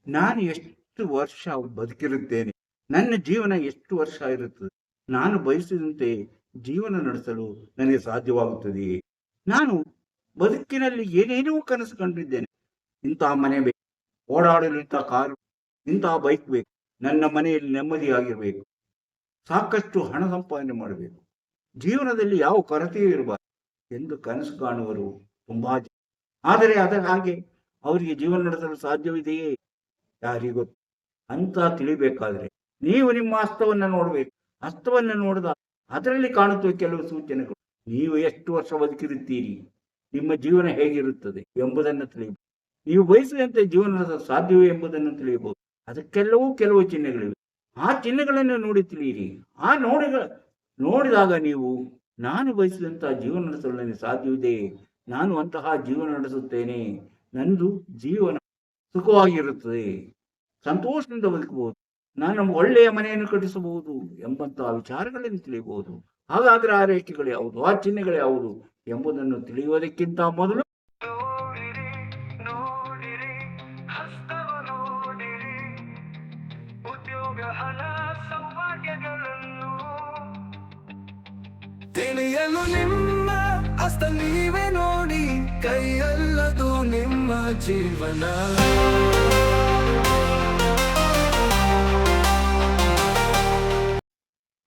ನಾನು ಎಷ್ಟು ವರ್ಷ ಬದುಕಿರುತ್ತೇನೆ, ನನ್ನ ಜೀವನ ಎಷ್ಟು ವರ್ಷ ಇರುತ್ತದೆ, ನಾನು ಬಯಸಿದಂತೆ ಜೀವನ ನಡೆಸಲು ನನಗೆ ಸಾಧ್ಯವಾಗುತ್ತದೆಯೇ? ನಾನು ಬದುಕಿನಲ್ಲಿ ಏನೇನೋ ಕನಸು ಕಂಡಿದ್ದೇನೆ. ಇಂತಹ ಮನೆ ಬೇಕು, ಓಡಾಡಲು ಇಂತಹ ಕಾರು, ಇಂತಹ ಬೈಕ್ ಬೇಕು, ನನ್ನ ಮನೆಯಲ್ಲಿ ನೆಮ್ಮದಿಯಾಗಿರಬೇಕು, ಸಾಕಷ್ಟು ಹಣ ಸಂಪಾದನೆ ಮಾಡಬೇಕು, ಜೀವನದಲ್ಲಿ ಯಾವ ಕೊರತೆಯೂ ಇರಬಾರದು ಎಂದು ಕನಸು ಕಾಣುವರು ತುಂಬಾ ಜನ. ಆದರೆ ಅದರ ಹಾಗೆ ಅವರಿಗೆ ಜೀವನ ನಡೆಸಲು ಸಾಧ್ಯವಿದೆಯೇ? ಯಾರಿಗೂ ಅಂತ ತಿಳಿಬೇಕಾದ್ರೆ ನೀವು ನಿಮ್ಮ ಹಸ್ತವನ್ನು ನೋಡಬೇಕು. ಹಸ್ತವನ್ನು ನೋಡಿದ ಅದರಲ್ಲಿ ಕಾಣುತ್ತವೆ ಕೆಲವು ಸೂಚನೆಗಳು. ನೀವು ಎಷ್ಟು ವರ್ಷ ಬದುಕಿರುತ್ತೀರಿ, ನಿಮ್ಮ ಜೀವನ ಹೇಗಿರುತ್ತದೆ ಎಂಬುದನ್ನು ತಿಳಿಯಬಹುದು. ನೀವು ಬಯಸಿದಂತೆ ಜೀವನ ನಡೆಸಲು ಸಾಧ್ಯವೇ ಎಂಬುದನ್ನು ತಿಳಿಯಬಹುದು. ಅದಕ್ಕೆಲ್ಲವೂ ಕೆಲವು ಚಿಹ್ನೆಗಳಿವೆ. ಆ ಚಿಹ್ನೆಗಳನ್ನು ನೋಡಿ ತಿಳಿಯಿರಿ. ಆ ನೋಡಿದಾಗ ನೀವು ನಾನು ಬಯಸಿದಂತಹ ಜೀವನ ನಡೆಸಲು ನನಗೆ ಸಾಧ್ಯವಿದೆ, ನಾನು ಅಂತಹ ಜೀವನ ನಡೆಸುತ್ತೇನೆ, ನಂದು ಜೀವನ ಸುಖವಾಗಿರುತ್ತದೆ, ಸಂತೋಷದಿಂದ ಬದುಕಬಹುದು, ನಾನು ಒಳ್ಳೆಯ ಮನೆಯನ್ನು ಕಟ್ಟಿಸಬಹುದು ಎಂಬಂತಹ ವಿಚಾರಗಳನ್ನು ತಿಳಿಯಬಹುದು. ಹಾಗಾದ್ರೆ ಆ ರೇಖೆಗಳು ಯಾವುದು, ಆ ಚಿಹ್ನೆಗಳು ಯಾವುದು ಎಂಬುದನ್ನು ತಿಳಿಯುವುದಕ್ಕಿಂತ ಮೊದಲು ತಿಳಿಯಲು ನಿಮ್ಮ ಹಸ್ತ ನೀವೇ ನೋಡಿ, ಕೈಯಲ್ಲದು ನಿಮ್ಮ ಜೀವನ.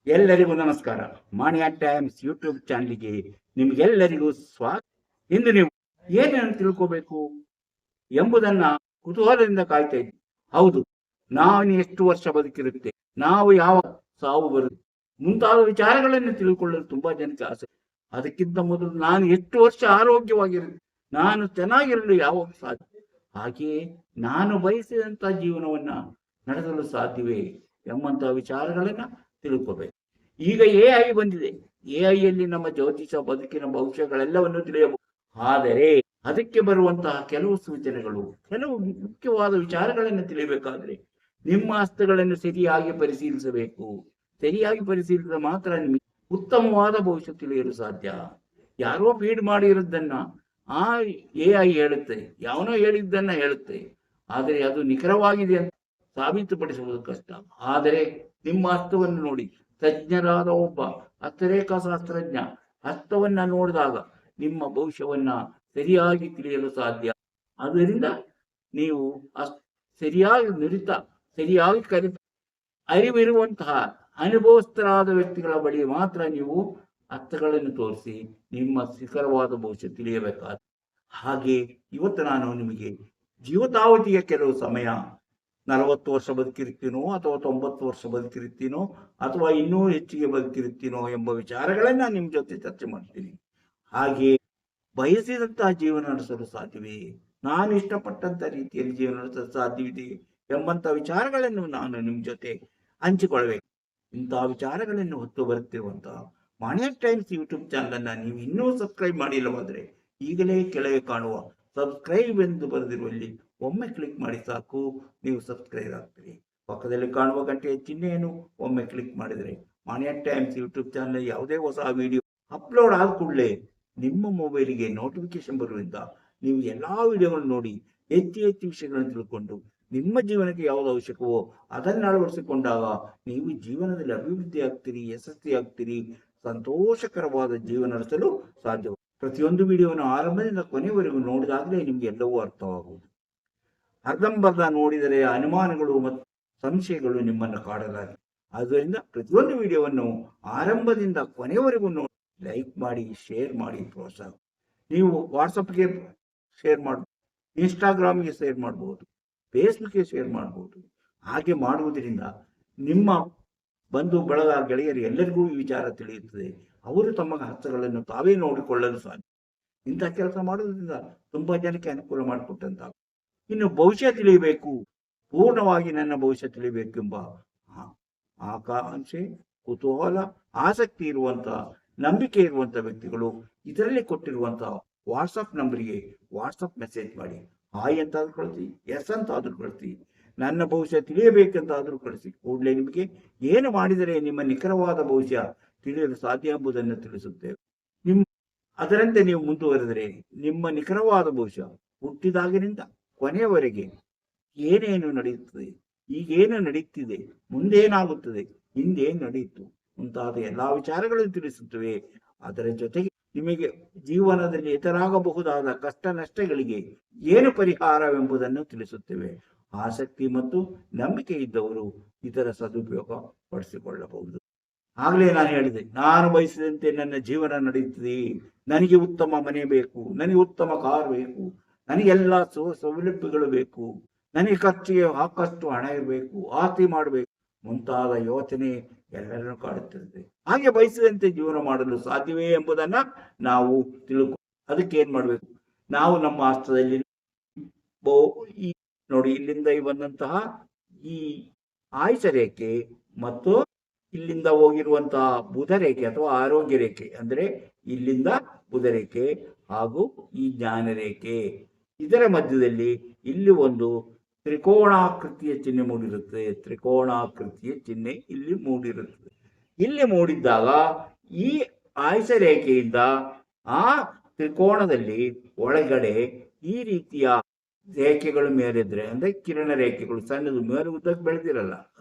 ಎಲ್ಲರಿಗೂ ನಮಸ್ಕಾರ. ಮಾಣಿಯ ಟೈಮ್ಸ್ ಯೂಟ್ಯೂಬ್ ಚಾನಲ್ಗೆ ನಿಮ್ಗೆಲ್ಲರಿಗೂ ಸ್ವಾಗತ. ಇಂದು ನೀವು ಏನೇನು ತಿಳ್ಕೋಬೇಕು ಎಂಬುದನ್ನ ಕುತೂಹಲದಿಂದ ಕಾಯ್ತಾ ಇದ್ದೀವಿ. ಹೌದು, ನಾವು ಎಷ್ಟು ವರ್ಷ ಬದುಕಿರುತ್ತೆ, ನಾವು ಯಾವ ಸಾವು ಬರುತ್ತೆ ಮುಂತಾದ ವಿಚಾರಗಳನ್ನು ತಿಳ್ಕೊಳ್ಳಲು ತುಂಬಾ ಜನಕ್ಕೆ ಆಸೆ. ಅದಕ್ಕಿಂತ ಮೊದಲು ನಾನು ಎಷ್ಟು ವರ್ಷ ಆರೋಗ್ಯವಾಗಿರುತ್ತೆ, ನಾನು ಚೆನ್ನಾಗಿರಲು ಯಾವಾಗ ಸಾಧ್ಯ, ಹಾಗೆಯೇ ನಾನು ಬಯಸಿದಂತ ಜೀವನವನ್ನ ನಡೆಸಲು ಸಾಧ್ಯವೇ ಎಂಬಂತಹ ವಿಚಾರಗಳನ್ನ ತಿಳ್ಕೋಬೇಕು. ಈಗ AI ಬಂದಿದೆ. AI ನಮ್ಮ ಜ್ಯೋತಿಷ, ಬದುಕಿನ ಭವಿಷ್ಯಗಳೆಲ್ಲವನ್ನು ತಿಳಿಯಬಹುದು. ಆದರೆ ಅದಕ್ಕೆ ಬರುವಂತಹ ಕೆಲವು ಸೂಚನೆಗಳು, ಕೆಲವು ಮುಖ್ಯವಾದ ವಿಚಾರಗಳನ್ನು ತಿಳಿಯಬೇಕಾದ್ರೆ ನಿಮ್ಮ ಹಸ್ತಗಳನ್ನು ಸರಿಯಾಗಿ ಪರಿಶೀಲಿಸಬೇಕು. ಸರಿಯಾಗಿ ಪರಿಶೀಲಿಸಿದ ಮಾತ್ರ ನಿಮಗೆ ಉತ್ತಮವಾದ ಭವಿಷ್ಯ ತಿಳಿಯಲು ಸಾಧ್ಯ. ಯಾರೋ ಫೀಡ್ ಮಾಡಿರೋದನ್ನ ಆ AI ಹೇಳುತ್ತೆ, ಯಾವನೋ ಹೇಳಿದ್ದನ್ನ ಹೇಳುತ್ತೆ, ಆದರೆ ಅದು ನಿಖರವಾಗಿದೆ ಅಂತ ಸಾಬೀತುಪಡಿಸುವುದು ಕಷ್ಟ. ಆದರೆ ನಿಮ್ಮ ಹಸ್ತವನ್ನು ನೋಡಿ, ತಜ್ಞರಾದ ಒಬ್ಬ ಹಸ್ತರೇಖಾಶಾಸ್ತ್ರಜ್ಞ ಹಸ್ತವನ್ನ ನೋಡಿದಾಗ ನಿಮ್ಮ ಭವಿಷ್ಯವನ್ನ ಸರಿಯಾಗಿ ತಿಳಿಯಲು ಸಾಧ್ಯ. ಅದರಿಂದ ನೀವು ಸರಿಯಾಗಿ ನುರಿತ, ಸರಿಯಾಗಿ ಕಲಿತ, ಅರಿವಿರುವಂತಹ ಅನುಭವಸ್ಥರಾದ ವ್ಯಕ್ತಿಗಳ ಬಳಿ ಮಾತ್ರ ನೀವು ಹಸ್ತಗಳನ್ನು ತೋರಿಸಿ ನಿಮ್ಮ ಶಿಖರವಾದ ಭವಿಷ್ಯ ತಿಳಿಯಬೇಕಾದ. ಹಾಗೆ ಇವತ್ತು ನಾನು ನಿಮಗೆ ಜೀವಿತಾವಧಿಯ ಕೆಲವು ಸಮಯ, 40 ವರ್ಷ ಬದುಕಿರ್ತೀನೋ ಅಥವಾ 90 ವರ್ಷ ಬದುಕಿರ್ತೀನೋ ಅಥವಾ ಇನ್ನೂ ಹೆಚ್ಚಿಗೆ ಬದುಕಿರ್ತೀನೋ ಎಂಬ ವಿಚಾರಗಳನ್ನ ನಿಮ್ಮ ಜೊತೆ ಚರ್ಚೆ ಮಾಡ್ತೀನಿ. ಹಾಗೆ ಬಯಸಿದಂತಹ ಜೀವನ ನಡೆಸಲು ಸಾಧ್ಯವೇ, ನಾನು ಇಷ್ಟಪಟ್ಟಂತ ರೀತಿಯಲ್ಲಿ ಜೀವನ ನಡೆಸಲು ಸಾಧ್ಯವಿದೆ ಎಂಬಂತ ವಿಚಾರಗಳನ್ನು ನಾನು ನಿಮ್ಮ ಜೊತೆ ಹಂಚಿಕೊಳ್ಬೇಕು. ಇಂತಹ ವಿಚಾರಗಳನ್ನು ಹೊತ್ತು ಬರುತ್ತಿರುವಂತಹ ಮಾಣಿಯ ಟೈಮ್ಸ್ ಯೂಟ್ಯೂಬ್ ಚಾನಲ್ ಅನ್ನ ನೀವು ಇನ್ನೂ ಸಬ್ಸ್ಕ್ರೈಬ್ ಮಾಡಿಲ್ಲವಾದ್ರೆ ಈಗಲೇ ಕೆಳಗೆ ಕಾಣುವ ಸಬ್ಸ್ಕ್ರೈಬ್ ಎಂದು ಬರೆದಿರುವಲ್ಲಿ ಒಮ್ಮೆ ಕ್ಲಿಕ್ ಮಾಡಿ ಸಾಕು, ನೀವು ಸಬ್ಸ್ಕ್ರೈಬ್ ಆಗ್ತೀರಿ. ಪಕ್ಕದಲ್ಲಿ ಕಾಣುವ ಗಂಟೆಯ ಚಿಹ್ನೆಯನ್ನು ಒಮ್ಮೆ ಕ್ಲಿಕ್ ಮಾಡಿದರೆ ಮಾಣಿಯ ಟೈಮ್ಸ್ ಯೂಟ್ಯೂಬ್ ಚಾನಲ್ ಯಾವುದೇ ಹೊಸ ವಿಡಿಯೋ ಅಪ್ಲೋಡ್ ಆದ ಕೂಡಲೇ ನಿಮ್ಮ ಮೊಬೈಲಿಗೆ ನೋಟಿಫಿಕೇಶನ್ ಬರುವುದರಿಂದ ನೀವು ಎಲ್ಲಾ ವಿಡಿಯೋಗಳನ್ನು ನೋಡಿ ಹೆಚ್ಚು ಹೆಚ್ಚು ವಿಷಯಗಳನ್ನು ತಿಳ್ಕೊಂಡು ನಿಮ್ಮ ಜೀವನಕ್ಕೆ ಯಾವುದು ಅವಶ್ಯಕವೋ ಅದನ್ನು ಅಳವಡಿಸಿಕೊಂಡಾಗ ನೀವು ಜೀವನದಲ್ಲಿ ಅಭಿವೃದ್ಧಿ ಆಗ್ತೀರಿ, ಯಶಸ್ವಿ ಆಗ್ತೀರಿ, ಸಂತೋಷಕರವಾದ ಜೀವನ ನಡೆಸಲು ಸಾಧ್ಯ. ಪ್ರತಿಯೊಂದು ವಿಡಿಯೋವನ್ನು ಆರಂಭದಿಂದ ಕೊನೆವರೆಗೂ ನೋಡಿದಾಗಲೇ ನಿಮ್ಗೆ ಎಲ್ಲವೂ ಅರ್ಥವಾಗುವುದು. ಅರ್ಧಂಬರ್ಧ ನೋಡಿದರೆ ಅನುಮಾನಗಳು ಮತ್ತು ಸಂಶಯಗಳು ನಿಮ್ಮನ್ನು ಕಾಡಲಾಗಿ. ಆದ್ದರಿಂದ ಪ್ರತಿಯೊಂದು ವಿಡಿಯೋವನ್ನು ಆರಂಭದಿಂದ ಕೊನೆವರೆಗೂ ನೋಡಿ, ಲೈಕ್ ಮಾಡಿ, ಶೇರ್ ಮಾಡಿ, ಪ್ರೋತ್ಸಾಹ. ನೀವು ವಾಟ್ಸಪ್ಗೆ ಶೇರ್ ಮಾಡಬಹುದು, ಇನ್ಸ್ಟಾಗ್ರಾಮ್ಗೆ ಶೇರ್ ಮಾಡಬಹುದು, ಫೇಸ್ಬುಕ್ಗೆ ಶೇರ್ ಮಾಡಬಹುದು. ಹಾಗೆ ಮಾಡುವುದರಿಂದ ನಿಮ್ಮ ಬಂಧು ಬಳಗ, ಗೆಳೆಯರು ಎಲ್ಲರಿಗೂ ಈ ವಿಚಾರ ತಿಳಿಯುತ್ತದೆ. ಅವರು ತಮ್ಮ ಹಸ್ತಗಳನ್ನು ತಾವೇ ನೋಡಿಕೊಳ್ಳಲು ಸಾಧ್ಯ. ಇಂಥ ಕೆಲಸ ಮಾಡುವುದರಿಂದ ತುಂಬಾ ಜನಕ್ಕೆ ಅನುಕೂಲ ಮಾಡಿಕೊಟ್ಟಂತ. ಇನ್ನು ಭವಿಷ್ಯ ತಿಳಿಯಬೇಕು, ಪೂರ್ಣವಾಗಿ ನನ್ನ ಭವಿಷ್ಯ ತಿಳಿಯಬೇಕೆಂಬ ಆಕಾಂಕ್ಷೆ, ಕುತೂಹಲ, ಆಸಕ್ತಿ ಇರುವಂತಹ, ನಂಬಿಕೆ ಇರುವಂತಹ ವ್ಯಕ್ತಿಗಳು ಇದರಲ್ಲಿ ಕೊಟ್ಟಿರುವಂತಹ ವಾಟ್ಸಪ್ ನಂಬರಿಗೆ ವಾಟ್ಸಪ್ ಮೆಸೇಜ್ ಮಾಡಿ. ಹಾಯ್ ಅಂತಾದ್ರೂ ಕಳಿಸಿ, ಎಸ್ ಅಂತಾದ್ರೂ ಕಳಿಸಿ, ನನ್ನ ಭವಿಷ್ಯ ತಿಳಿಯಬೇಕೆಂತಾದ್ರೂ ಕಳಿಸಿ. ಕೂಡಲೇ ನಿಮಗೆ ಏನು ಮಾಡಿದರೆ ನಿಮ್ಮ ನಿಖರವಾದ ಭವಿಷ್ಯ ತಿಳಿಯಲು ಸಾಧ್ಯ ಎಂಬುದನ್ನು ತಿಳಿಸುತ್ತೇವೆ. ಅದರಂತೆ ನೀವು ಮುಂದುವರೆದರೆ ನಿಮ್ಮ ನಿಖರವಾದ ಭವಿಷ್ಯ ಹುಟ್ಟಿದಾಗಿನಿಂದ ಕೊನೆಯವರೆಗೆ ಏನೇನು ನಡೆಯುತ್ತದೆ, ಈಗೇನು ನಡೀತಿದೆ, ಮುಂದೇನಾಗುತ್ತದೆ, ಹಿಂದೇನು ನಡೆಯಿತು ಮುಂತಾದ ಎಲ್ಲಾ ವಿಚಾರಗಳನ್ನು ತಿಳಿಸುತ್ತವೆ. ಅದರ ಜೊತೆಗೆ ನಿಮಗೆ ಜೀವನದಲ್ಲಿ ಎದುರಾಗಬಹುದಾದ ಕಷ್ಟ ನಷ್ಟಗಳಿಗೆ ಏನು ಪರಿಹಾರವೆಂಬುದನ್ನು ತಿಳಿಸುತ್ತೇವೆ. ಆಸಕ್ತಿ ಮತ್ತು ನಂಬಿಕೆ ಇದ್ದವರು ಇದರ ಸದುಪಯೋಗ ಪಡಿಸಿಕೊಳ್ಳಬಹುದು. ಆಗ್ಲೇ ನಾನು ಹೇಳಿದೆ, ನಾನು ಬಯಸಿದಂತೆ ನನ್ನ ಜೀವನ ನಡೆಯುತ್ತದೆ, ನನಗೆ ಉತ್ತಮ ಮನೆ ಬೇಕು, ನನಗೆ ಉತ್ತಮ ಕಾರ್ ಬೇಕು, ನನಗೆಲ್ಲ ಸೌಲಭ್ಯಗಳು ಬೇಕು, ನನಗೆ ಖರ್ಚಿಗೆ ಸಾಕಷ್ಟು ಹಣ ಇರಬೇಕು, ಆಸ್ತಿ ಮಾಡಬೇಕು ಮುಂತಾದ ಯೋಚನೆ ಎಲ್ಲರನ್ನು ಕಾಡುತ್ತಿರುತ್ತೆ. ಹಾಗೆ ಬಯಸಿದಂತೆ ಜೀವನ ಮಾಡಲು ಸಾಧ್ಯವೇ ಎಂಬುದನ್ನ ನಾವು ಅದಕ್ಕೆ ಏನ್ ಮಾಡ್ಬೇಕು, ನಾವು ನಮ್ಮ ಹಸ್ತದಲ್ಲಿ ಈ ನೋಡಿ, ಇಲ್ಲಿಂದ ಬಂದಂತಹ ಈ ಆಯುಷ ರೇಖೆ ಮತ್ತು ಇಲ್ಲಿಂದ ಹೋಗಿರುವಂತಹ ಬುಧ ರೇಖೆ ಅಥವಾ ಆರೋಗ್ಯ ರೇಖೆ, ಅಂದ್ರೆ ಇಲ್ಲಿಂದ ಬುಧ ರೇಖೆ ಹಾಗೂ ಈ ಜ್ಞಾನ ರೇಖೆ, ಇದರ ಮಧ್ಯದಲ್ಲಿ ಇಲ್ಲಿ ಒಂದು ತ್ರಿಕೋಣಾಕೃತಿಯ ಚಿಹ್ನೆ ಮೂಡಿರುತ್ತದೆ. ತ್ರಿಕೋಣಾಕೃತಿಯ ಚಿಹ್ನೆ ಇಲ್ಲಿ ಮೂಡಿರುತ್ತದೆ. ಇಲ್ಲಿ ಮೂಡಿದ್ದಾಗ ಈ ಆಯುಷ ರೇಖೆಯಿಂದ ಆ ತ್ರಿಕೋಣದಲ್ಲಿ ಒಳಗಡೆ ಈ ರೀತಿಯ ರೇಖೆಗಳು ಮೇಲಿದ್ರೆ, ಅಂದ್ರೆ ಕಿರಣ ರೇಖೆಗಳು ಸಣ್ಣದು ಮೇಲೆ ಉದ್ದಕ್ಕೆ ಬೆಳೆದಿರಲ್ಲ,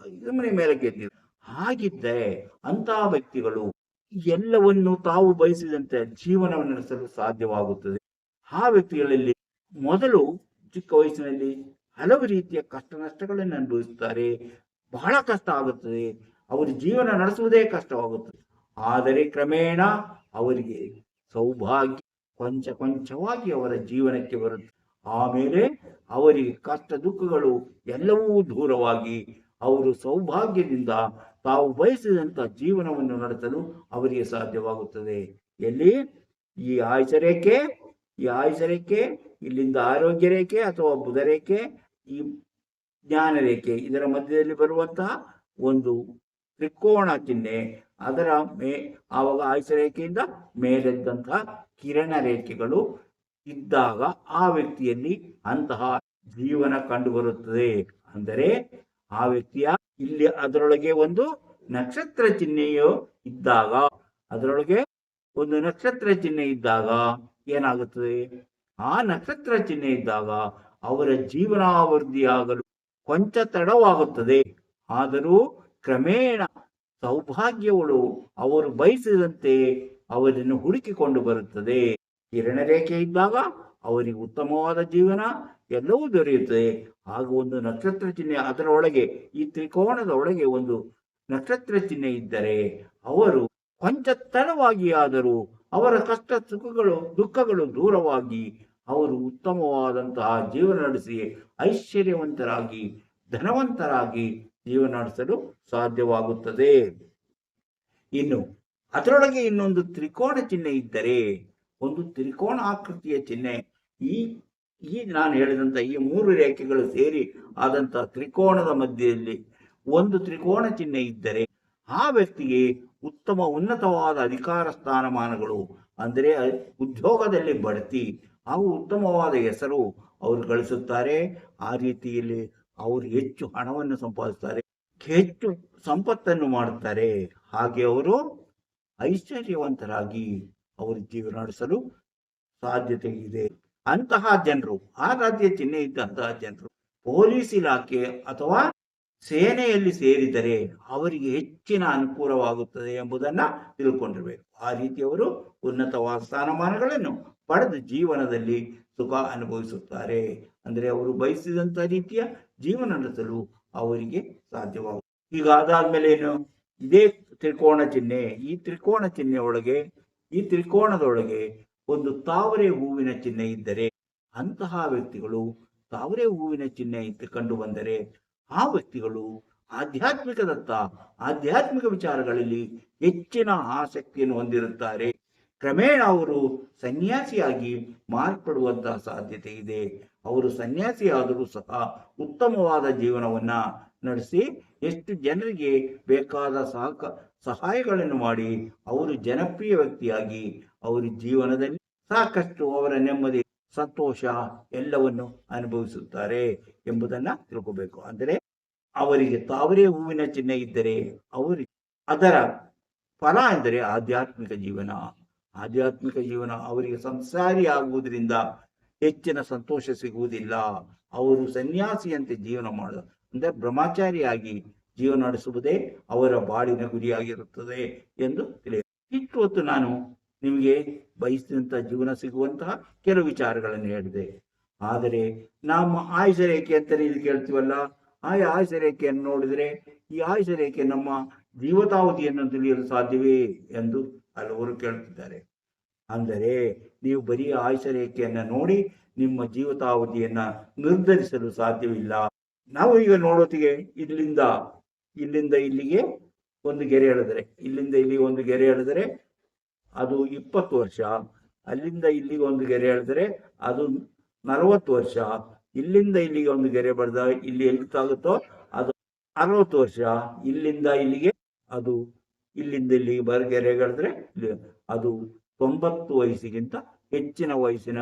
ಸುಮ್ಮನೆ ಮೇಲೆ ಗೆದ್ದಿರ, ಹಾಗಿದ್ದರೆ ಅಂತಹ ವ್ಯಕ್ತಿಗಳು ಎಲ್ಲವನ್ನು ತಾವು ಬಯಸಿದಂತೆ ಜೀವನವನ್ನು ನಡೆಸಲು ಸಾಧ್ಯವಾಗುತ್ತದೆ. ಆ ವ್ಯಕ್ತಿಗಳಲ್ಲಿ ಮೊದಲು ಚಿಕ್ಕ ವಯಸ್ಸಿನಲ್ಲಿ ಹಲವು ರೀತಿಯ ಕಷ್ಟ ನಷ್ಟಗಳನ್ನು ಅನುಭವಿಸುತ್ತಾರೆ. ಬಹಳ ಕಷ್ಟ ಆಗುತ್ತದೆ, ಅವರ ಜೀವನ ನಡೆಸುವುದೇ ಕಷ್ಟವಾಗುತ್ತದೆ. ಆದರೆ ಕ್ರಮೇಣ ಅವರಿಗೆ ಸೌಭಾಗ್ಯ ಕೊಂಚ ಕೊಂಚವಾಗಿ ಅವರ ಜೀವನಕ್ಕೆ ಬರುತ್ತೆ. ಆಮೇಲೆ ಅವರಿಗೆ ಕಷ್ಟ ದುಃಖಗಳು ಎಲ್ಲವೂ ದೂರವಾಗಿ ಅವರು ಸೌಭಾಗ್ಯದಿಂದ ತಾವು ಬಯಸಿದಂತ ಜೀವನವನ್ನು ನಡೆಸಲು ಅವರಿಗೆ ಸಾಧ್ಯವಾಗುತ್ತದೆ. ಎಲ್ಲಿ ಈ ಆಯುಷ ರೇಖೆ, ಈ ಆಯುಷ ರೇಖೆ, ಇಲ್ಲಿಂದ ಆರೋಗ್ಯ ರೇಖೆ ಅಥವಾ ಬುಧ ರೇಖೆ, ಈ ಜ್ಞಾನ ರೇಖೆ, ಇದರ ಮಧ್ಯದಲ್ಲಿ ಬರುವಂತಹ ಒಂದು ತ್ರಿಕೋಣ ಚಿಹ್ನೆ, ಅದರ ಆವಾಗ ಆಯುಷ ರೇಖೆಯಿಂದ ಮೇಲೆದ್ದಂತಹ ಕಿರಣ ರೇಖೆಗಳು ಇದ್ದಾಗ ಆ ವ್ಯಕ್ತಿಯಲ್ಲಿ ಅಂತಹ ಜೀವನ ಕಂಡು ಬರುತ್ತದೆ. ಅಂದರೆ ಆ ವ್ಯಕ್ತಿಯ ಇಲ್ಲಿ ಅದರೊಳಗೆ ಒಂದು ನಕ್ಷತ್ರ ಚಿಹ್ನೆಯು ಇದ್ದಾಗ, ಅದರೊಳಗೆ ಒಂದು ನಕ್ಷತ್ರ ಚಿಹ್ನೆ ಇದ್ದಾಗ ಏನಾಗುತ್ತದೆ, ಆ ನಕ್ಷತ್ರ ಚಿಹ್ನೆ ಇದ್ದಾಗ ಅವರ ಜೀವನಾವೃದ್ಧಿಯಾಗಲು ಕೊಂಚ ತಡವಾಗುತ್ತದೆ. ಆದರೂ ಕ್ರಮೇಣ ಸೌಭಾಗ್ಯಗಳು ಅವರು ಬಯಸಿದಂತೆ ಅವರನ್ನು ಹುಡುಕಿಕೊಂಡು ಬರುತ್ತದೆ. ಕಿರಣ ರೇಖೆ ಇದ್ದಾಗ ಅವರಿಗೆ ಉತ್ತಮವಾದ ಜೀವನ ಎಲ್ಲವೂ ದೊರೆಯುತ್ತದೆ. ಹಾಗೂ ಒಂದು ನಕ್ಷತ್ರ ಚಿಹ್ನೆ ಅದರ ಒಳಗೆ, ಈ ತ್ರಿಕೋಣದ ಒಳಗೆ ಒಂದು ನಕ್ಷತ್ರ ಚಿಹ್ನೆ ಇದ್ದರೆ ಅವರು ಕೊಂಚ ತಡವಾಗಿ ಆದರೂ ಅವರ ಕಷ್ಟ ಸುಖಗಳು ದುಃಖಗಳು ದೂರವಾಗಿ ಅವರು ಉತ್ತಮವಾದಂತಹ ಜೀವನ ನಡೆಸಿ ಐಶ್ವರ್ಯವಂತರಾಗಿ ಧನವಂತರಾಗಿ ಜೀವನ ನಡೆಸಲು ಸಾಧ್ಯವಾಗುತ್ತದೆ. ಇನ್ನು ಅದರೊಳಗೆ ಇನ್ನೊಂದು ತ್ರಿಕೋಣ ಚಿಹ್ನೆ ಇದ್ದರೆ, ಒಂದು ತ್ರಿಕೋಣ ಆಕೃತಿಯ ಚಿಹ್ನೆ, ಈ ನಾನು ಹೇಳಿದಂತ ಈ ಮೂರು ರೇಖೆಗಳು ಸೇರಿ ಆದಂತಹ ತ್ರಿಕೋಣದ ಮಧ್ಯದಲ್ಲಿ ಒಂದು ತ್ರಿಕೋಣ ಚಿಹ್ನೆ ಇದ್ದರೆ ಆ ವ್ಯಕ್ತಿಗೆ ಉತ್ತಮ ಉನ್ನತವಾದ ಅಧಿಕಾರ ಸ್ಥಾನಮಾನಗಳು, ಅಂದರೆ ಉದ್ಯೋಗದಲ್ಲಿ ಬಡ್ತಿ ಹಾಗೂ ಉತ್ತಮವಾದ ಹೆಸರು ಅವರು ಗಳಿಸುತ್ತಾರೆ. ಆ ರೀತಿಯಲ್ಲಿ ಅವರು ಹೆಚ್ಚು ಹಣವನ್ನು ಸಂಪಾದಿಸುತ್ತಾರೆ, ಹೆಚ್ಚು ಸಂಪತ್ತನ್ನು ಮಾಡುತ್ತಾರೆ. ಹಾಗೆ ಅವರು ಐಶ್ವರ್ಯವಂತರಾಗಿ ಅವರು ಜೀವನ ನಡೆಸಲು ಸಾಧ್ಯತೆ ಇದೆ. ಅಂತಹ ಜನರು, ಆ ರಾಜ್ಯ ಚಿಹ್ನೆ ಇದ್ದಂತಹ ಜನರು ಪೊಲೀಸ್ ಇಲಾಖೆ ಅಥವಾ ಸೇನೆಯಲ್ಲಿ ಸೇರಿದರೆ ಅವರಿಗೆ ಹೆಚ್ಚಿನ ಅನುಕೂಲವಾಗುತ್ತದೆ ಎಂಬುದನ್ನ ತಿಳ್ಕೊಂಡಿರ್ಬೇಕು. ಆ ರೀತಿಯವರು ಉನ್ನತವಾದ ಸ್ಥಾನಮಾನಗಳನ್ನು ಪಡೆದು ಜೀವನದಲ್ಲಿ ಸುಖ ಅನುಭವಿಸುತ್ತಾರೆ. ಅಂದರೆ ಅವರು ಬಯಸಿದಂತ ರೀತಿಯ ಜೀವನ ನಡೆಸಲು ಅವರಿಗೆ ಸಾಧ್ಯವಾಗುತ್ತದೆ. ಈಗ ಅದಾದ್ಮೇಲೆ ಏನು, ಇದೇ ತ್ರಿಕೋಣ ಚಿಹ್ನೆ, ಈ ತ್ರಿಕೋಣ ಚಿಹ್ನೆ ಒಳಗೆ, ಈ ತ್ರಿಕೋಣದೊಳಗೆ ಒಂದು ತಾವರೆ ಹೂವಿನ ಚಿಹ್ನೆ ಇದ್ದರೆ, ಅಂತಹ ವ್ಯಕ್ತಿಗಳು ತಾವರೆ ಹೂವಿನ ಚಿಹ್ನೆ ಕಂಡು ಬಂದರೆ ಆ ವ್ಯಕ್ತಿಗಳು ಆಧ್ಯಾತ್ಮಿಕದತ್ತ, ಆಧ್ಯಾತ್ಮಿಕ ವಿಚಾರಗಳಲ್ಲಿ ಹೆಚ್ಚಿನ ಆಸಕ್ತಿಯನ್ನು ಹೊಂದಿರುತ್ತಾರೆ. ಕ್ರಮೇಣ ಅವರು ಸನ್ಯಾಸಿಯಾಗಿ ಮಾರ್ಪಡುವಂತಹ ಸಾಧ್ಯತೆ ಇದೆ. ಅವರು ಸನ್ಯಾಸಿಯಾದರೂ ಸಹ ಉತ್ತಮವಾದ ಜೀವನವನ್ನ ನಡೆಸಿ ಎಷ್ಟು ಜನರಿಗೆ ಬೇಕಾದ ಸಹಾಯಗಳನ್ನು ಮಾಡಿ ಅವರು ಜನಪ್ರಿಯ ವ್ಯಕ್ತಿಯಾಗಿ ಅವರ ಜೀವನದಲ್ಲಿ ಸಾಕಷ್ಟು ಅವರ ನೆಮ್ಮದಿ ಸಂತೋಷ ಎಲ್ಲವನ್ನು ಅನುಭವಿಸುತ್ತಾರೆ ಎಂಬುದನ್ನ ತಿಳ್ಕೋಬೇಕು. ಅಂದರೆ ಅವರಿಗೆ ತಾವರೆ ಹೂವಿನ ಚಿಹ್ನೆ ಇದ್ದರೆ ಅವರಿಗೆ ಅದರ ಫಲ ಎಂದರೆ ಆಧ್ಯಾತ್ಮಿಕ ಜೀವನ. ಆಧ್ಯಾತ್ಮಿಕ ಜೀವನ ಅವರಿಗೆ ಸಂಸಾರಿ ಆಗುವುದರಿಂದ ಹೆಚ್ಚಿನ ಸಂತೋಷ ಸಿಗುವುದಿಲ್ಲ. ಅವರು ಸನ್ಯಾಸಿಯಂತೆ ಜೀವನ ಮಾಡುವ ಅಂದರೆ ಬ್ರಹ್ಮಚಾರಿಯಾಗಿ ಜೀವನ ನಡೆಸುವುದೇ ಅವರ ಬಾಳಿನ ಗುರಿಯಾಗಿರುತ್ತದೆ ಎಂದು ತಿಳಿಯ. ಇಷ್ಟು ಹೊತ್ತು ನಾನು ನಿಮಗೆ ಬಯಸಿದಂಥ ಜೀವನ ಸಿಗುವಂತಹ ಕೆಲವು ವಿಚಾರಗಳನ್ನು ಹೇಳಿದೆ. ಆದರೆ ನಮ್ಮ ಆಯುಷ ರೇಖೆ ಅಂತಲೇ ಇದು ಕೇಳ್ತೀವಲ್ಲ, ಆಯುಷ ರೇಖೆಯನ್ನು ನೋಡಿದರೆ ಈ ಆಯುಷ ರೇಖೆ ನಮ್ಮ ಜೀವಿತಾವಧಿಯನ್ನು ತಿಳಿಯಲು ಸಾಧ್ಯವೇ ಎಂದು ಹಲವರು ಕೇಳ್ತಿದ್ದಾರೆ. ಅಂದರೆ ನೀವು ಬರೀ ಆಯುಷ ರೇಖೆಯನ್ನು ನೋಡಿ ನಿಮ್ಮ ಜೀವಿತಾವಧಿಯನ್ನ ನಿರ್ಧರಿಸಲು ಸಾಧ್ಯವಿಲ್ಲ. ನಾವು ಈಗ ನೋಡೋತಿಗೆ ಇಲ್ಲಿಂದ ಇಲ್ಲಿಗೆ ಒಂದು ಗೆರೆ ಎಳೆದರೆ, ಇಲ್ಲಿಂದ ಇಲ್ಲಿಗೆ ಒಂದು ಗೆರೆ ಎಳೆದರೆ ಅದು 20 ವರ್ಷ, ಅಲ್ಲಿಂದ ಇಲ್ಲಿಗೆ ಒಂದು ಗೆರೆ ಎಳೆದರೆ ಅದು 40 ವರ್ಷ, ಇಲ್ಲಿಂದ ಇಲ್ಲಿಗೆ ಒಂದು ಗೆರೆ ಬರೆದ ಇಲ್ಲಿ ಎಲ್ಲಿ ತಾಗುತ್ತೋ ಅದು 60 ವರ್ಷ, ಇಲ್ಲಿಂದ ಇಲ್ಲಿಗೆ ಅದು ಇಲ್ಲಿಂದ ಇಲ್ಲಿಗೆ ಗೆರೆ ಎಳೆದ್ರೆ ಅದು 90 ವಯಸ್ಸಿಗಿಂತ ಹೆಚ್ಚಿನ ವಯಸ್ಸಿನ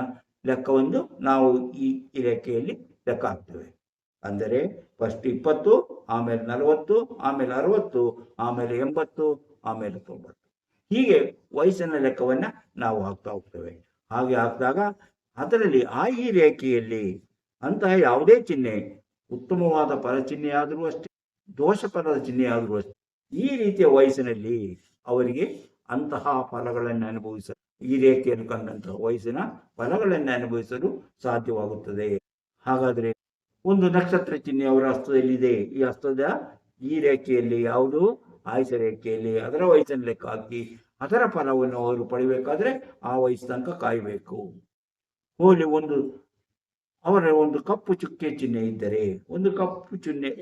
ಲೆಕ್ಕವನ್ನು ನಾವು ಈ ರೇಖೆಯಲ್ಲಿ ಲೆಕ್ಕ ಹಾಕ್ತೇವೆ. ಅಂದರೆ ಫಸ್ಟ್ 20, ಆಮೇಲೆ 40, ಆಮೇಲೆ 60, ಆಮೇಲೆ 80, ಆಮೇಲೆ 90, ಹೀಗೆ ವಯಸ್ಸಿನ ಲೆಕ್ಕವನ್ನ ನಾವು ಹಾಕ್ತಾ ಹೋಗ್ತೇವೆ. ಹಾಗೆ ಹಾಕಿದಾಗ ಅದರಲ್ಲಿ ಈ ರೇಖೆಯಲ್ಲಿ ಅಂತಹ ಯಾವುದೇ ಚಿಹ್ನೆ ಉತ್ತಮವಾದ ಫಲ ಚಿಹ್ನೆ ಆದರೂ ಅಷ್ಟೇ, ದೋಷ ಫಲದ ಚಿಹ್ನೆ ಆದರೂ ಅಷ್ಟೇ, ಈ ರೀತಿಯ ವಯಸ್ಸಿನಲ್ಲಿ ಅವರಿಗೆ ಅಂತಹ ಫಲಗಳನ್ನು ಅನುಭವಿಸಲು, ಈ ರೇಖೆಯನ್ನು ಕಂಡಂತಹ ವಯಸ್ಸಿನ ಫಲಗಳನ್ನು ಅನುಭವಿಸಲು ಸಾಧ್ಯವಾಗುತ್ತದೆ. ಹಾಗಾದ್ರೆ ಒಂದು ನಕ್ಷತ್ರ ಚಿಹ್ನೆ ಅವರ ಹಸ್ತದಲ್ಲಿದೆ. ಈ ಹಸ್ತದ ಈ ರೇಖೆಯಲ್ಲಿ ಯಾವುದು ಆಯುಷ ರೇಖೆಯಲ್ಲಿ ಅದರ ವಯಸ್ಸನ್ನು ಲೆಕ್ಕ ಹಾಕಿ ಅದರ ಫಲವನ್ನು ಅವರು ಪಡಿಬೇಕಾದ್ರೆ ಆ ವಯಸ್ಸು ತನಕ ಕಾಯಬೇಕು. ಹೋಲಿ ಅವರ ಒಂದು ಕಪ್ಪು ಚುಕ್ಕೆ ಚಿಹ್ನೆ ಇದ್ದರೆ, ಒಂದು ಕಪ್ಪು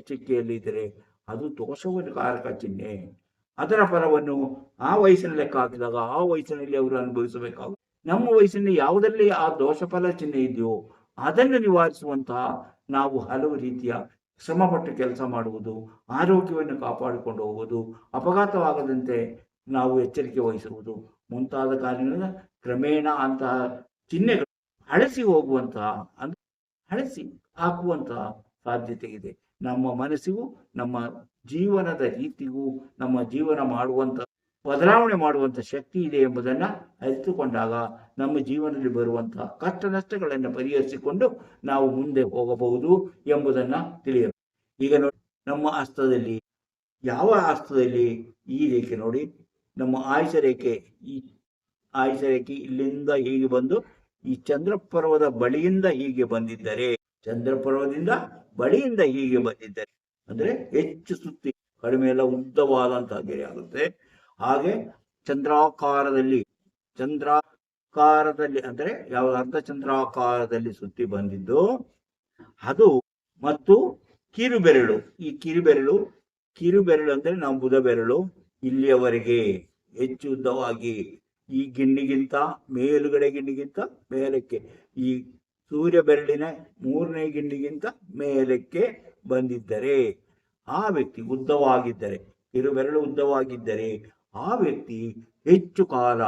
ಚುಕ್ಕೆಯಲ್ಲಿ ಇದ್ದರೆ ಅದು ದೋಷವನ್ನು ಕಾರಕ ಚಿಹ್ನೆ. ಅದರ ಫಲವನ್ನು ಆ ವಯಸ್ಸಿನ ಲೆಕ್ಕ ಹಾಕಿದಾಗ ಆ ವಯಸ್ಸಿನಲ್ಲಿ ಅವರು ಅನುಭವಿಸಬೇಕಾಗುತ್ತೆ. ನಮ್ಮ ವಯಸ್ಸಿನಲ್ಲಿ ಯಾವುದರಲ್ಲಿ ಆ ದೋಷ ಫಲ ಚಿಹ್ನೆ ಇದೆಯೋ ಅದನ್ನು ನಿವಾರಿಸುವಂತಹ ನಾವು ಹಲವು ರೀತಿಯ ಶ್ರಮಪಟ್ಟು ಕೆಲಸ ಮಾಡುವುದು, ಆರೋಗ್ಯವನ್ನು ಕಾಪಾಡಿಕೊಂಡು ಹೋಗುವುದು, ಅಪಘಾತವಾಗದಂತೆ ನಾವು ಎಚ್ಚರಿಕೆ ವಹಿಸುವುದು ಮುಂತಾದ ಕಾರ್ಯಗಳ ಕ್ರಮೇಣ ಅಂತಹ ಚಿಹ್ನೆಗಳು ಅಳಿಸಿ ಹೋಗುವಂತಹ ಅಳಿಸಿ ಹಾಕುವಂತಹ ಸಾಧ್ಯತೆ ಇದೆ. ನಮ್ಮ ಮನಸ್ಸಿಗೂ ನಮ್ಮ ಜೀವನದ ರೀತಿಗೂ ನಮ್ಮ ಜೀವನ ಮಾಡುವಂಥ ಬದಲಾವಣೆ ಮಾಡುವಂಥ ಶಕ್ತಿ ಇದೆ ಎಂಬುದನ್ನ ಅರಿತುಕೊಂಡಾಗ ನಮ್ಮ ಜೀವನದಲ್ಲಿ ಬರುವಂತಹ ಕಷ್ಟ ನಷ್ಟಗಳನ್ನು ಪರಿಹರಿಸಿಕೊಂಡು ನಾವು ಮುಂದೆ ಹೋಗಬಹುದು ಎಂಬುದನ್ನ ತಿಳಿಯಬೇಕು. ಈಗ ನೋಡಿ, ನಮ್ಮ ಹಸ್ತದಲ್ಲಿ ಯಾವ ಹಸ್ತದಲ್ಲಿ ಈ ರೇಖೆ ನೋಡಿ, ನಮ್ಮ ಆಯುಷ ರೇಖೆ, ಈ ಆಯುಷ ರೇಖೆ ಇಲ್ಲಿಂದ ಹೀಗೆ ಬಂದು ಈ ಚಂದ್ರ ಪರ್ವದ ಬಳಿಯಿಂದ ಹೀಗೆ ಬಂದಿದ್ದರೆ, ಚಂದ್ರ ಪರ್ವದಿಂದ ಬಳಿಯಿಂದ ಹೀಗೆ ಬಂದಿದ್ದರೆ ಅಂದ್ರೆ ಹೆಚ್ಚು ಸುತ್ತಿ, ಕಡಿಮೆ ಎಲ್ಲ ಉದ್ದವಾದಂತಹ ಗೆರೆ ಆಗುತ್ತೆ. ಹಾಗೆ ಚಂದ್ರಾಕಾರದಲ್ಲಿ ಅಂದ್ರೆ ಯಾವ ಅರ್ಧ ಚಂದ್ರಾಕಾರದಲ್ಲಿ ಸುತ್ತಿ ಬಂದಿದ್ದು ಅದು, ಮತ್ತು ಕಿರುಬೆರಳು, ಈ ಕಿರುಬೆರಳು ಅಂದ್ರೆ ನಾವು ಬುಧ ಬೆರಳು ಇಲ್ಲಿಯವರೆಗೆ ಹೆಚ್ಚು ಉದ್ದವಾಗಿ ಈ ಗಿಣ್ಣಿಗಿಂತ ಮೇಲುಗಡೆ ಗಿಣ್ಣಿಗಿಂತ ಮೇಲಕ್ಕೆ, ಈ ಸೂರ್ಯ ಬೆರಳಿನ 3ನೇ ಗಿಣ್ಣಿಗಿಂತ ಮೇಲಕ್ಕೆ ಬಂದಿದ್ದರೆ ಆ ವ್ಯಕ್ತಿ ಉದ್ದವಾಗಿದ್ದರೆ, ಕಿರುಬೆರಳು ಉದ್ದವಾಗಿದ್ದರೆ ಆ ವ್ಯಕ್ತಿ ಹೆಚ್ಚು ಕಾಲ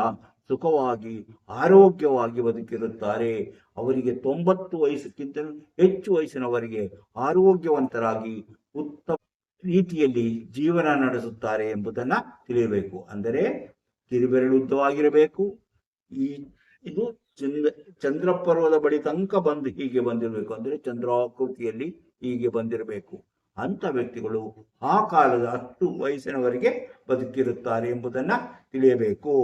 ಸುಖವಾಗಿ ಆರೋಗ್ಯವಾಗಿ ಬದುಕಿರುತ್ತಾರೆ. ಅವರಿಗೆ 90 ವಯಸ್ಸಕ್ಕಿಂತಲೂ ಹೆಚ್ಚು ವಯಸ್ಸಿನವರೆಗೆ ಆರೋಗ್ಯವಂತರಾಗಿ ಉತ್ತಮ ರೀತಿಯಲ್ಲಿ ಜೀವನ ನಡೆಸುತ್ತಾರೆ ಎಂಬುದನ್ನ ತಿಳಿಯಬೇಕು. ಅಂದರೆ ಕಿರುಬೆರಳು ಉದ್ದವಾಗಿರಬೇಕು, ಇದು ಚಂದ್ರ ಪರ್ವದ ಬಳಿ ತನಕ ಬಂದು ಹೀಗೆ ಬಂದಿರಬೇಕು, ಅಂದ್ರೆ ಚಂದ್ರಾಕೃತಿಯಲ್ಲಿ ಹೀಗೆ ಬಂದಿರಬೇಕು. ಅಂತ ವ್ಯಕ್ತಿಗಳು ಆ ಕಾಲದ 10 ವಯಸ್ಸಿನವರೆಗೆ ಬದುಕಿರುತ್ತಾರೆ ಎಂಬುದನ್ನ ತಿಳಿಯಬೇಕು.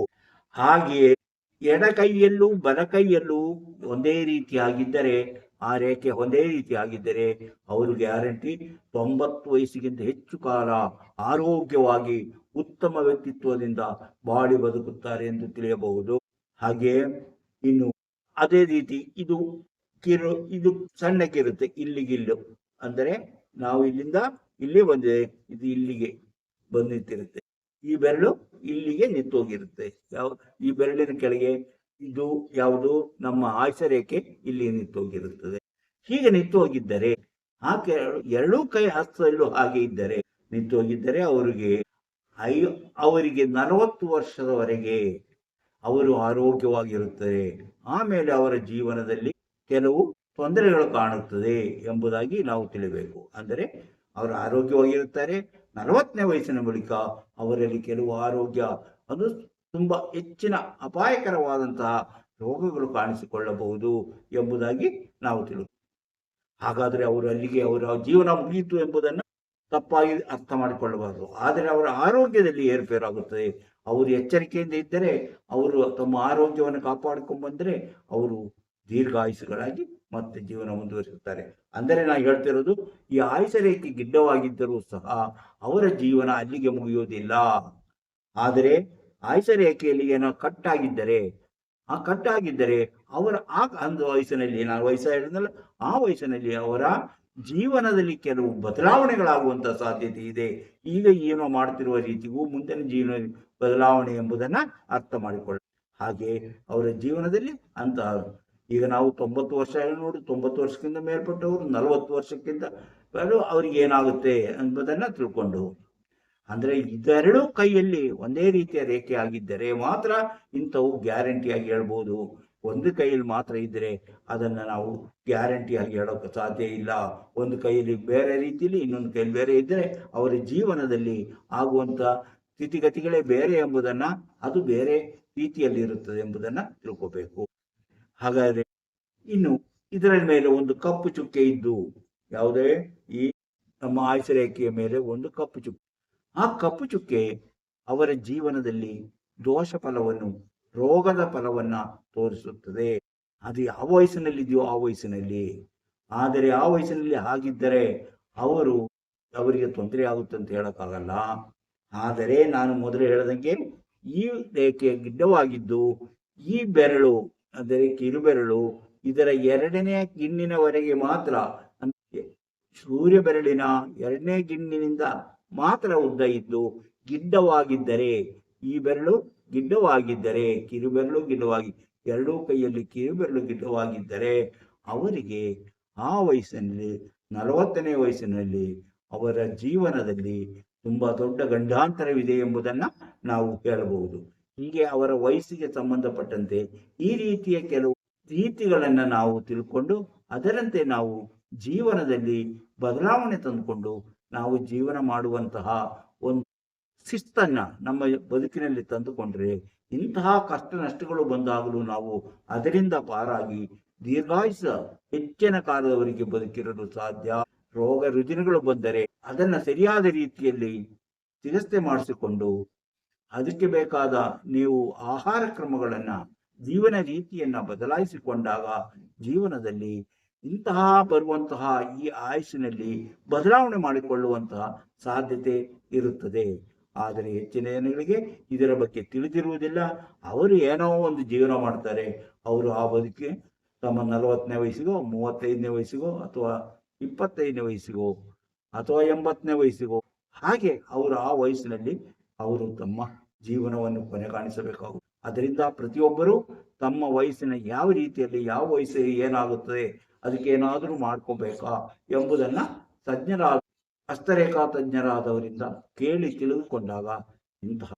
ಹಾಗೆಯೇ ಎಡಕೈಯಲ್ಲೂ ಬಲಕೈಯಲ್ಲೂ ಒಂದೇ ರೀತಿಯಾಗಿದ್ದರೆ, ಆ ರೇಖೆ ಒಂದೇ ರೀತಿಯಾಗಿದ್ದರೆ ಅವರು ಗ್ಯಾರಂಟಿ 90 ವಯಸ್ಸಿಗಿಂತ ಹೆಚ್ಚು ಕಾಲ ಆರೋಗ್ಯವಾಗಿ ಉತ್ತಮ ವ್ಯಕ್ತಿತ್ವದಿಂದ ಬಾಳಿ ಬದುಕುತ್ತಾರೆ ಎಂದು ತಿಳಿಯಬಹುದು. ಹಾಗೆಯೇ ಇನ್ನು ಅದೇ ರೀತಿ ಇದು ಸಣ್ಣಕ್ಕಿರುತ್ತೆ, ಇಲ್ಲಿಗಿಲ್ಲು ಅಂದರೆ ನಾವು ಇಲ್ಲಿಂದ ಇಲ್ಲಿ ಬಂದಿದೆ, ಇದು ಇಲ್ಲಿಗೆ ಬಂದು ನಿಂತಿರುತ್ತೆ. ಈ ಬೆರಳು ಇಲ್ಲಿಗೆ ನಿಂತೋಗಿರುತ್ತೆ. ಈ ಬೆರಳಿನ ಕೆಳಗೆ ಇದು ಯಾವುದು ನಮ್ಮ ಆಯುಷ ರೇಖೆ ಇಲ್ಲಿ ನಿಂತೋಗಿರುತ್ತದೆ. ಹೀಗೆ ನಿಂತೋಗಿದ್ದರೆ ಎರಡೂ ಕೈ ಹಸ್ತದಲ್ಲೂ ಹಾಗೆ ಇದ್ದರೆ ನಿಂತೋಗಿದ್ದರೆ ಅವರಿಗೆ 40 ವರ್ಷದವರೆಗೆ ಅವರು ಆರೋಗ್ಯವಾಗಿರುತ್ತಾರೆ. ಆಮೇಲೆ ಅವರ ಜೀವನದಲ್ಲಿ ಕೆಲವು ತೊಂದರೆಗಳು ಕಾಣುತ್ತದೆ ಎಂಬುದಾಗಿ ನಾವು ತಿಳಿಬೇಕು. ಅಂದರೆ ಅವರು ಆರೋಗ್ಯವಾಗಿರುತ್ತಾರೆ, 40ನೇ ವಯಸ್ಸಿನ ಬಳಿಕ ಅವರಲ್ಲಿ ಕೆಲವು ಆರೋಗ್ಯ ಅದು ತುಂಬಾ ಹೆಚ್ಚಿನ ಅಪಾಯಕರವಾದಂತಹ ರೋಗಗಳು ಕಾಣಿಸಿಕೊಳ್ಳಬಹುದು ಎಂಬುದಾಗಿ ನಾವು ಹಾಗಾದರೆ ಅವರು ಅಲ್ಲಿಗೆ ಅವರ ಜೀವನ ಮುಗಿಯಿತು ಎಂಬುದನ್ನು ತಪ್ಪಾಗಿ ಅರ್ಥ ಮಾಡಿಕೊಳ್ಳಬಾರದು. ಆದರೆ ಅವರ ಆರೋಗ್ಯದಲ್ಲಿ ಏರುಪೇರಾಗುತ್ತದೆ. ಅವರು ಎಚ್ಚರಿಕೆಯಿಂದ ಇದ್ದರೆ, ಅವರು ತಮ್ಮ ಆರೋಗ್ಯವನ್ನು ಕಾಪಾಡಿಕೊಂಡ್ಬಂದರೆ ಅವರು ದೀರ್ಘಾಯುಸುಗಳಾಗಿ ಮತ್ತೆ ಜೀವನ ಮುಂದುವರಿಸುತ್ತಾರೆ. ಅಂದರೆ ನಾನು ಹೇಳ್ತಿರೋದು, ಈ ಆಯುಷ ರೇಖೆ ಗಿಡ್ಡವಾಗಿದ್ದರೂ ಸಹ ಅವರ ಜೀವನ ಅಲ್ಲಿಗೆ ಮುಗಿಯುವುದಿಲ್ಲ. ಆದರೆ ಆಯುಷ ರೇಖೆಯಲ್ಲಿ ಏನೋ ಕಟ್ಟಾಗಿದ್ದರೆ, ಆ ಕಟ್ಟಾಗಿದ್ದರೆ ಅವರ ಆ ಒಂದು ವಯಸ್ಸಿನಲ್ಲಿ, ನಾನು ವಯಸ್ಸು ಹೇಳಿದ್ನಲ್ಲ, ಆ ವಯಸ್ಸಿನಲ್ಲಿ ಅವರ ಜೀವನದಲ್ಲಿ ಕೆಲವು ಬದಲಾವಣೆಗಳಾಗುವಂಥ ಸಾಧ್ಯತೆ ಇದೆ. ಈಗ ಏನೋ ಮಾಡ್ತಿರುವ ರೀತಿಗೂ ಮುಂದಿನ ಜೀವನ ಬದಲಾವಣೆ ಎಂಬುದನ್ನು ಅರ್ಥ ಮಾಡಿಕೊಳ್ಳ. ಹಾಗೆ ಅವರ ಜೀವನದಲ್ಲಿ ಅಂತ ಈಗ ನಾವು 90 ವರ್ಷ ನೋಡಿ, 90 ವರ್ಷಕ್ಕಿಂತ ಮೇಲ್ಪಟ್ಟವರು 40 ವರ್ಷಕ್ಕಿಂತ ಅವ್ರಿಗೆ ಏನಾಗುತ್ತೆ ಎಂಬುದನ್ನು ತಿಳ್ಕೊಂಡು, ಅಂದರೆ ಇದೆರಡೂ ಕೈಯಲ್ಲಿ ಒಂದೇ ರೀತಿಯ ರೇಖೆ ಆಗಿದ್ದರೆ ಮಾತ್ರ ಇಂಥವು ಗ್ಯಾರಂಟಿಯಾಗಿ ಹೇಳ್ಬೋದು. ಒಂದು ಕೈಯಲ್ಲಿ ಮಾತ್ರ ಇದ್ದರೆ ಅದನ್ನು ನಾವು ಗ್ಯಾರಂಟಿಯಾಗಿ ಹೇಳೋಕ್ಕೆ ಸಾಧ್ಯ ಇಲ್ಲ. ಒಂದು ಕೈಯಲ್ಲಿ ಬೇರೆ ರೀತಿಯಲ್ಲಿ, ಇನ್ನೊಂದು ಕೈಯಲ್ಲಿ ಬೇರೆ ಇದ್ದರೆ ಅವರ ಜೀವನದಲ್ಲಿ ಆಗುವಂಥ ಸ್ಥಿತಿಗತಿಗಳೇ ಬೇರೆ ಎಂಬುದನ್ನು, ಅದು ಬೇರೆ ರೀತಿಯಲ್ಲಿ ಇರುತ್ತದೆ ಎಂಬುದನ್ನು ತಿಳ್ಕೋಬೇಕು. ಹಾಗಾದರೆ ಇನ್ನು ಇದರ ಮೇಲೆ ಒಂದು ಕಪ್ಪು ಚುಕ್ಕೆ ಇದ್ದು, ಯಾವುದೇ ಈ ನಮ್ಮ ಆಯುಷ ರೇಖೆಯ ಮೇಲೆ ಒಂದು ಕಪ್ಪು ಚುಕ್ಕೆ, ಆ ಕಪ್ಪು ಚುಕ್ಕೆ ಅವರ ಜೀವನದಲ್ಲಿ ದೋಷ ಫಲವನ್ನು, ರೋಗದ ಫಲವನ್ನು ತೋರಿಸುತ್ತದೆ. ಅದು ಯಾವ ವಯಸ್ಸಿನಲ್ಲಿದೆಯೋ ಆ ವಯಸ್ಸಿನಲ್ಲಿ. ಆದರೆ ಆ ವಯಸ್ಸಿನಲ್ಲಿ ಹಾಗಿದ್ದರೆ ಅವರಿಗೆ ತೊಂದರೆ ಆಗುತ್ತೆ ಅಂತ ಹೇಳೋಕ್ಕಾಗಲ್ಲ. ಆದರೆ ನಾನು ಮೊದಲು ಹೇಳಿದಂಗೆ ಈ ರೇಖೆ ಗಿಡ್ಡವಾಗಿದ್ದು, ಈ ಬೆರಳು ಅಂದರೆ ಕಿರುಬೆರಳು ಇದರ 2ನೇ ಗಿಣ್ಣಿನವರೆಗೆ ಮಾತ್ರ, ಅಂದರೆ ಸೂರ್ಯ ಬೆರಳಿನ 2ನೇ ಗಿಣ್ಣಿನಿಂದ ಮಾತ್ರ ಉದ್ದ ಇದ್ದು ಗಿಡ್ಡವಾಗಿದ್ದರೆ, ಈ ಬೆರಳು ಗಿಡ್ಡವಾಗಿದ್ದರೆ, ಕಿರುಬೆರಳು ಗಿಡ್ಡವಾಗಿ, ಎರಡೂ ಕೈಯಲ್ಲಿ ಕಿರುಬೆರಳು ಗಿಡ್ಡವಾಗಿದ್ದರೆ ಅವರಿಗೆ ಆ ವಯಸ್ಸಿನಲ್ಲಿ, 40ನೇ ವಯಸ್ಸಿನಲ್ಲಿ ಅವರ ಜೀವನದಲ್ಲಿ ತುಂಬಾ ದೊಡ್ಡ ಗಂಡಾಂತರವಿದೆ ಎಂಬುದನ್ನು ನಾವು ಹೇಳಬಹುದು. ಹೀಗೆ ಅವರ ವಯಸ್ಸಿಗೆ ಸಂಬಂಧಪಟ್ಟಂತೆ ಈ ರೀತಿಯ ಕೆಲವು ರೀತಿಗಳನ್ನು ನಾವು ತಿಳ್ಕೊಂಡು ಅದರಂತೆ ನಾವು ಜೀವನದಲ್ಲಿ ಬದಲಾವಣೆ ತಂದುಕೊಂಡು ನಾವು ಜೀವನ ಮಾಡುವಂತಹ ಒಂದು ಶಿಸ್ತನ್ನು ನಮ್ಮ ಬದುಕಿನಲ್ಲಿ ತಂದುಕೊಂಡ್ರೆ, ಇಂತಹ ಕಷ್ಟ ನಷ್ಟಗಳು ಬಂದಾಗಲೂ ನಾವು ಅದರಿಂದ ಪಾರಾಗಿ ದೀರ್ಘಾಯುಷ ಹೆಚ್ಚಿನ ಕಾಲದವರೆಗೆ ಬದುಕಿರಲು ಸಾಧ್ಯ. ರೋಗ ರುಜಿನಗಳು ಬಂದರೆ ಅದನ್ನು ಸರಿಯಾದ ರೀತಿಯಲ್ಲಿ ಚಿಕಿತ್ಸೆ ಮಾಡಿಸಿಕೊಂಡು ಅದಕ್ಕೆ ಬೇಕಾದ ನೀವು ಆಹಾರ ಕ್ರಮಗಳನ್ನು, ಜೀವನ ರೀತಿಯನ್ನು ಬದಲಾಯಿಸಿಕೊಂಡಾಗ ಜೀವನದಲ್ಲಿ ಇಂತಹ ಬರುವಂತಹ ಈ ಆಯುಷಿನಲ್ಲಿ ಬದಲಾವಣೆ ಮಾಡಿಕೊಳ್ಳುವಂತಹ ಸಾಧ್ಯತೆ ಇರುತ್ತದೆ. ಆದರೆ ಹೆಚ್ಚಿನ ಜನಗಳಿಗೆ ಇದರ ಬಗ್ಗೆ ತಿಳಿದಿರುವುದಿಲ್ಲ. ಅವರು ಏನೋ ಒಂದು ಜೀವನ ಮಾಡ್ತಾರೆ. ಅವರು ಆ ಬದುಕಿ ತಮ್ಮ 40ನೇ ವಯಸ್ಸಿಗೋ, 35ನೇ ವಯಸ್ಸಿಗೋ, ಅಥವಾ 25ನೇ ವಯಸ್ಸಿಗೋ, ಅಥವಾ 80ನೇ ವಯಸ್ಸಿಗೋ, ಹಾಗೆ ಅವರು ಆ ವಯಸ್ಸಿನಲ್ಲಿ ಅವರು ತಮ್ಮ ಜೀವನವನ್ನು ಕೊನೆಗಾಣಿಸಬೇಕಾಗುತ್ತದೆ. ಅದರಿಂದ ಪ್ರತಿಯೊಬ್ಬರೂ ತಮ್ಮ ವಯಸ್ಸಿನ ಯಾವ ರೀತಿಯಲ್ಲಿ, ಯಾವ ವಯಸ್ಸಿಗೆ ಏನಾಗುತ್ತದೆ, ಅದಕ್ಕೆ ಏನಾದರೂ ಮಾಡ್ಕೋಬೇಕಾ ಎಂಬುದನ್ನು ತಜ್ಞರಾದ, ಹಸ್ತರೇಖಾ ತಜ್ಞರಾದವರಿಂದ ಕೇಳಿ ತಿಳಿದುಕೊಂಡಾಗ ಇಂತಹ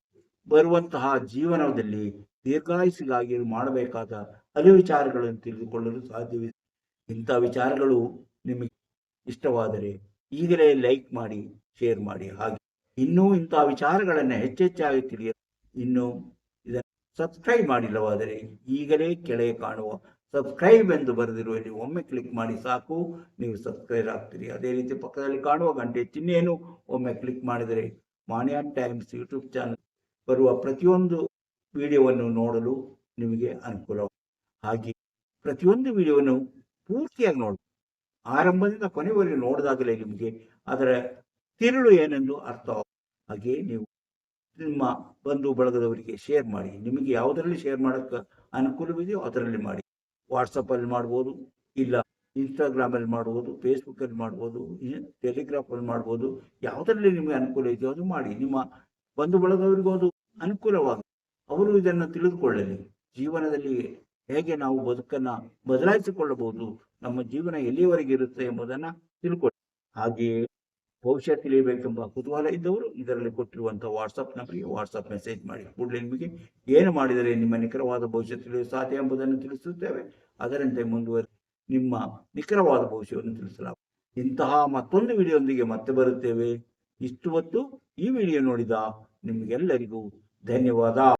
ಬರುವಂತಹ ಜೀವನದಲ್ಲಿ ದೀರ್ಘಾಯುಸ್ಸಿಗಾಗಿ ಮಾಡಬೇಕಾದ ಹಲವು ವಿಚಾರಗಳನ್ನು ತಿಳಿದುಕೊಳ್ಳಲು ಸಾಧ್ಯವಿದೆ. ಇಂಥ ವಿಚಾರಗಳು ನಿಮಗೆ ಇಷ್ಟವಾದರೆ ಈಗಲೇ ಲೈಕ್ ಮಾಡಿ, ಶೇರ್ ಮಾಡಿ. ಹಾಗೆ ಇನ್ನೂ ಇಂಥ ವಿಚಾರಗಳನ್ನು ಹೆಚ್ಚೆಚ್ಚಾಗಿ ತಿಳಿಯಲು ಇನ್ನೂ ಇದನ್ನು ಸಬ್ಸ್ಕ್ರೈಬ್ ಮಾಡಿಲ್ಲವಾದರೆ ಈಗಲೇ ಕೆಳಗೆ ಕಾಣುವ ಸಬ್ಸ್ಕ್ರೈಬ್ ಎಂದು ಬರೆದಿರುವಲ್ಲಿ ಒಮ್ಮೆ ಕ್ಲಿಕ್ ಮಾಡಿ ಸಾಕು, ನೀವು ಸಬ್ಸ್ಕ್ರೈಬ್ ಆಗ್ತೀರಿ. ಅದೇ ರೀತಿ ಪಕ್ಕದಲ್ಲಿ ಕಾಣುವ ಗಂಟೆ ಚಿಹ್ನೆಯನ್ನು ಒಮ್ಮೆ ಕ್ಲಿಕ್ ಮಾಡಿದರೆ ಮಾಣಿಯಾಟ್ ಟೈಮ್ಸ್ ಯೂಟ್ಯೂಬ್ ಚಾನಲ್ ಬರುವ ಪ್ರತಿಯೊಂದು ವಿಡಿಯೋವನ್ನು ನೋಡಲು ನಿಮಗೆ ಅನುಕೂಲ. ಹಾಗೆ ಪ್ರತಿಯೊಂದು ವಿಡಿಯೋವನ್ನು ಪೂರ್ತಿಯಾಗಿ ನೋಡಿ, ಆರಂಭದಿಂದ ಕೊನೆವರೆಗೆ ನೋಡಿದಾಗಲೇ ನಿಮಗೆ ಅದರ ತಿರುಳು ಏನೆಂದು ಅರ್ಥವಾಗುತ್ತದೆ. ಹಾಗೆ ನೀವು ನಿಮ್ಮ ಬಂಧು ಬಳಗದವರಿಗೆ ಶೇರ್ ಮಾಡಿ. ನಿಮಗೆ ಯಾವುದರಲ್ಲಿ ಶೇರ್ ಮಾಡೋಕ್ಕೆ ಅನುಕೂಲವಿದೆಯೋ ಅದರಲ್ಲಿ ಮಾಡಿ. ವಾಟ್ಸಪ್ಪಲ್ಲಿ ಮಾಡ್ಬೋದು, ಇಲ್ಲ ಇನ್ಸ್ಟಾಗ್ರಾಮಲ್ಲಿ ಮಾಡ್ಬೋದು, ಫೇಸ್ಬುಕ್ಕಲ್ಲಿ ಮಾಡ್ಬೋದು, ಟೆಲಿಗ್ರಾಫಲ್ಲಿ ಮಾಡ್ಬೋದು. ಯಾವುದರಲ್ಲಿ ನಿಮಗೆ ಅನುಕೂಲ ಇದೆಯೋ ಅದು ಮಾಡಿ. ನಿಮ್ಮ ಬಂಧು ಬಳಗದವರಿಗೂ ಅದು ಅನುಕೂಲವಾಗಿ ಅವರು ಇದನ್ನು ತಿಳಿದುಕೊಳ್ಳಲಿ. ಜೀವನದಲ್ಲಿ ಹೇಗೆ ನಾವು ಬದುಕನ್ನು ಬದಲಾಯಿಸಿಕೊಳ್ಳಬಹುದು, ನಮ್ಮ ಜೀವನ ಎಲ್ಲಿಯವರೆಗೆ ಇರುತ್ತೆ ಎಂಬುದನ್ನು ತಿಳ್ಕೊಳ್ಳಿ. ಹಾಗೆಯೇ ಭವಿಷ್ಯ ತಿಳಿಯಬೇಕೆಂಬ ಕುತೂಹಲ ಇದ್ದವರು ಇದರಲ್ಲಿ ಕೊಟ್ಟಿರುವಂಥ ವಾಟ್ಸಪ್ ನಂಬರಿಗೆ ವಾಟ್ಸಪ್ ಮೆಸೇಜ್ ಮಾಡಿ. ಕೂಡಲೇ ನಿಮಗೆ ಏನು ಮಾಡಿದರೆ ನಿಮ್ಮ ನಿಖರವಾದ ಭವಿಷ್ಯ ತಿಳಿಯಲು ಸಾಧ್ಯ ಎಂಬುದನ್ನು ತಿಳಿಸುತ್ತೇವೆ. ಅದರಂತೆ ಮುಂದುವರಿ ನಿಮ್ಮ ನಿಖರವಾದ ಭವಿಷ್ಯವನ್ನು ತಿಳಿಸಲಾಗುತ್ತದೆ. ಇಂತಹ ಮತ್ತೊಂದು ವಿಡಿಯೋದೊಂದಿಗೆ ಮತ್ತೆ ಬರುತ್ತೇವೆ. ಇಷ್ಟು ಹೊತ್ತು ಈ ವಿಡಿಯೋ ನೋಡಿದ ನಿಮಗೆಲ್ಲರಿಗೂ ಧನ್ಯವಾದ.